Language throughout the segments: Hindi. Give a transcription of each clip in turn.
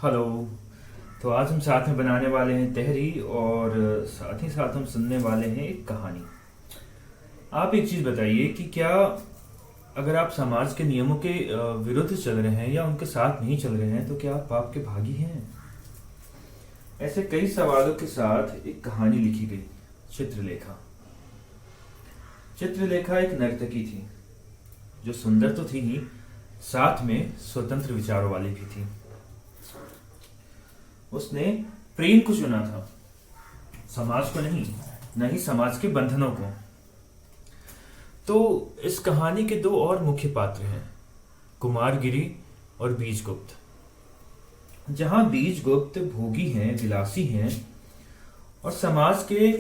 हेलो। तो आज हम साथ में बनाने वाले हैं तहरी और साथ ही साथ हम सुनने वाले हैं एक कहानी। आप एक चीज़ बताइए कि क्या अगर आप समाज के नियमों के विरुद्ध चल रहे हैं या उनके साथ नहीं चल रहे हैं तो क्या आप पाप के भागी हैं? ऐसे कई सवालों के साथ एक कहानी लिखी गई। चित्रलेखा। चित्रलेखा एक नर्तकी थी जो सुंदर तो थी ही, साथ में स्वतंत्र विचारों वाली भी थी। उसने प्रेम को चुना था, समाज को नहीं, न ही समाज के बंधनों को। तो इस कहानी के दो और मुख्य पात्र हैं, कुमारगिरी और बीजगुप्त। जहां बीजगुप्त भोगी हैं, विलासी हैं और समाज के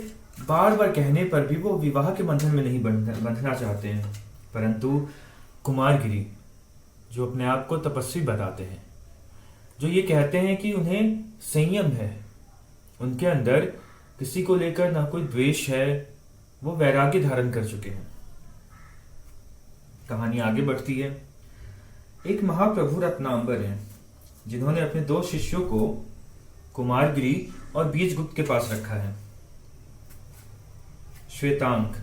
बार बार कहने पर भी वो विवाह के बंधन में नहीं बंधना चाहते हैं, परंतु कुमारगिरी जो अपने आप को तपस्वी बताते हैं, जो ये कहते हैं कि उन्हें संयम है, उनके अंदर किसी को लेकर ना कोई द्वेष है, वो वैराग्य धारण कर चुके हैं। कहानी आगे बढ़ती है। एक महाप्रभु रत्नांबर हैं जिन्होंने अपने दो शिष्यों को कुमारगिरी और बीजगुप्त के पास रखा है। श्वेतांक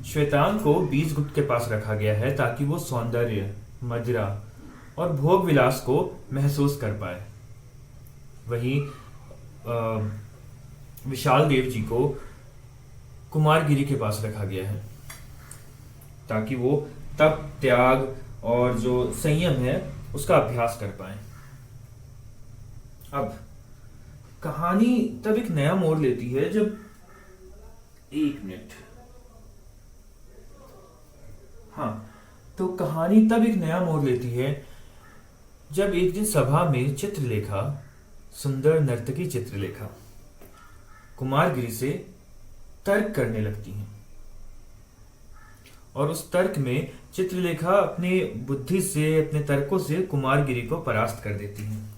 श्वेतांक को बीजगुप्त के पास रखा गया है ताकि वो सौंदर्य, मदिरा और भोग विलास को महसूस कर पाए। वहीं विशाल देव जी को कुमारगिरी के पास रखा गया है ताकि वो तप, त्याग और जो संयम है उसका अभ्यास कर पाए। अब कहानी तब एक नया मोड़ लेती है जब एक मिनट हाँ तो कहानी तब एक नया मोड़ लेती है जब एक दिन सभा में चित्रलेखा, सुंदर नर्तकी चित्रलेखा, कुमारगिरी से तर्क करने लगती हैं और उस तर्क में चित्रलेखा अपनी बुद्धि से, अपने तर्कों से कुमारगिरी को परास्त कर देती हैं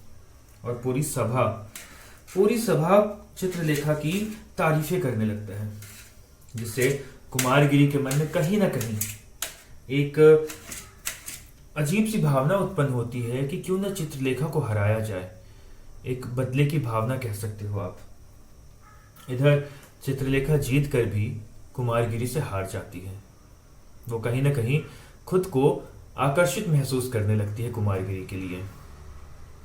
और पूरी सभा चित्रलेखा की तारीफें करने लगता है, जिससे कुमारगिरी के मन में कहीं ना कहीं एक अजीब सी भावना उत्पन्न होती है कि क्यों न चित्रलेखा को हराया जाए। एक बदले की भावना कह सकते हो आप। इधर चित्रलेखा जीत कर भी कुमारगिरी से हार जाती है। वो कहीं ना कहीं खुद को आकर्षित महसूस करने लगती है कुमारगिरी के लिए।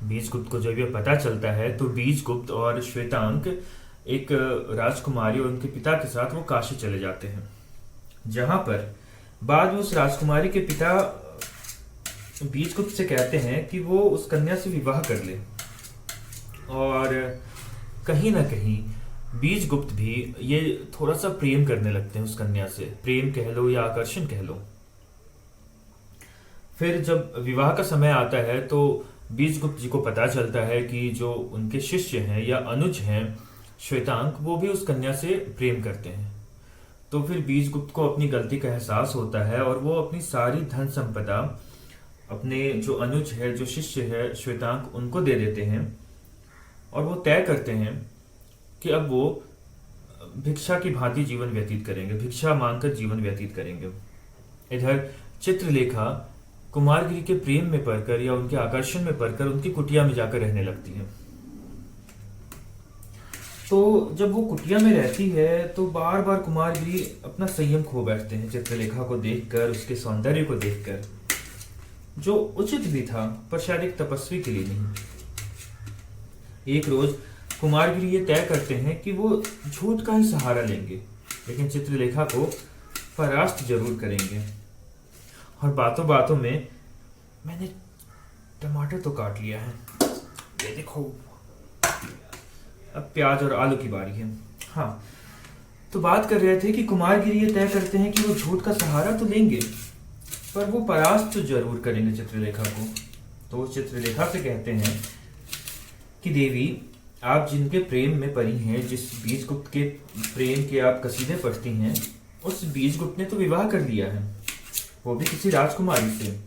बीजगुप्त को जब यह पता चलता है तो बीजगुप्त और श्वेतांक एक राजकुमारी और उनके पिता के साथ वो काशी चले जाते हैं, जहां पर बाद में उस राजकुमारी के पिता बीजगुप्त से कहते हैं कि वो उस कन्या से विवाह कर ले। और कहीं ना कहीं बीजगुप्त भी ये थोड़ा सा प्रेम करने लगते हैं उस कन्या से, प्रेम कह लो या आकर्षण कह लो। फिर जब विवाह का समय आता है तो बीजगुप्त जी को पता चलता है कि जो उनके शिष्य हैं या अनुज हैं श्वेतांक, वो भी उस कन्या से प्रेम करते हैं। तो फिर बीजगुप्त को अपनी गलती का एहसास होता है और वो अपनी सारी धन संपदा अपने जो अनुज है, जो शिष्य है श्वेतांक, उनको दे देते हैं और वो तय करते हैं कि अब वो भिक्षा की भांति जीवन व्यतीत करेंगे, भिक्षा मांगकर जीवन व्यतीत करेंगे। इधर चित्रलेखा कुमारगिरी के प्रेम में पड़कर या उनके आकर्षण में पड़कर उनकी कुटिया में जाकर रहने लगती है। तो जब वो कुटिया में रहती है तो बार बार कुमारगिरी अपना संयम खो बैठते हैं चित्रलेखा को देखकर, उसके सौंदर्य को देखकर, जो उचित भी था पर शायद एक तपस्वी के लिए नहीं। एक रोज कुमारगिरी ये तय करते हैं कि वो झूठ का ही सहारा लेंगे, लेकिन चित्रलेखा को परास्त जरूर करेंगे। और बातों बातों में मैंने टमाटर तो काट लिया है, ये देखो। अब प्याज और आलू की बारी है। हाँ, तो बात कर रहे थे कि कुमारगिरी ये तय करते हैं कि वो झूठ का सहारा तो लेंगे पर वो परास्त तो जरूर करेंगे चित्रलेखा को। तो वो चित्रलेखा से कहते हैं कि देवी, आप जिनके प्रेम में पड़ी हैं, जिस बीजगुप्त के प्रेम के आप कसीदे पढ़ती हैं, उस बीजगुप्त ने तो विवाह कर लिया है, वो भी किसी राजकुमारी से।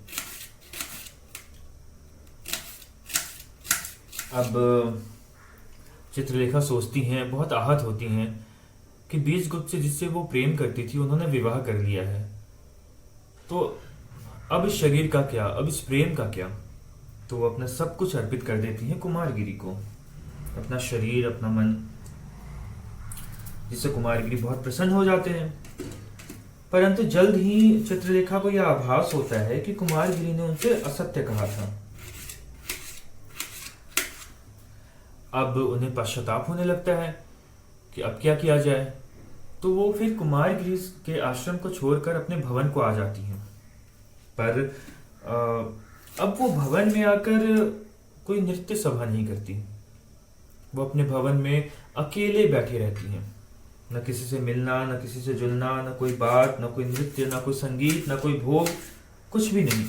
अब चित्रलेखा सोचती हैं, बहुत आहत होती हैं कि बीजगुप्त से जिससे वो प्रेम करती थी उन्होंने विवाह कर लिया है, तो अब इस शरीर का क्या, अब इस प्रेम का क्या। तो वो अपना सब कुछ अर्पित कर देती हैं कुमारगिरी को, अपना शरीर, अपना मन, जिससे कुमारगिरी बहुत प्रसन्न हो जाते हैं। परंतु जल्द ही चित्रलेखा को यह आभास होता है कि कुमारगिरी ने उनसे असत्य कहा था। अब उन्हें पश्चाताप होने लगता है कि अब क्या किया जाए। तो वो फिर कुमारगिरी के आश्रम को छोड़कर अपने भवन को आ जाती हैं। पर अब वो भवन में आकर कोई नृत्य सभा नहीं करती। वो अपने भवन में अकेले बैठे रहती हैं, न किसी से मिलना, न किसी से जुलना, न कोई बात, न कोई नृत्य, न कोई संगीत, न कोई भोग, कुछ भी नहीं।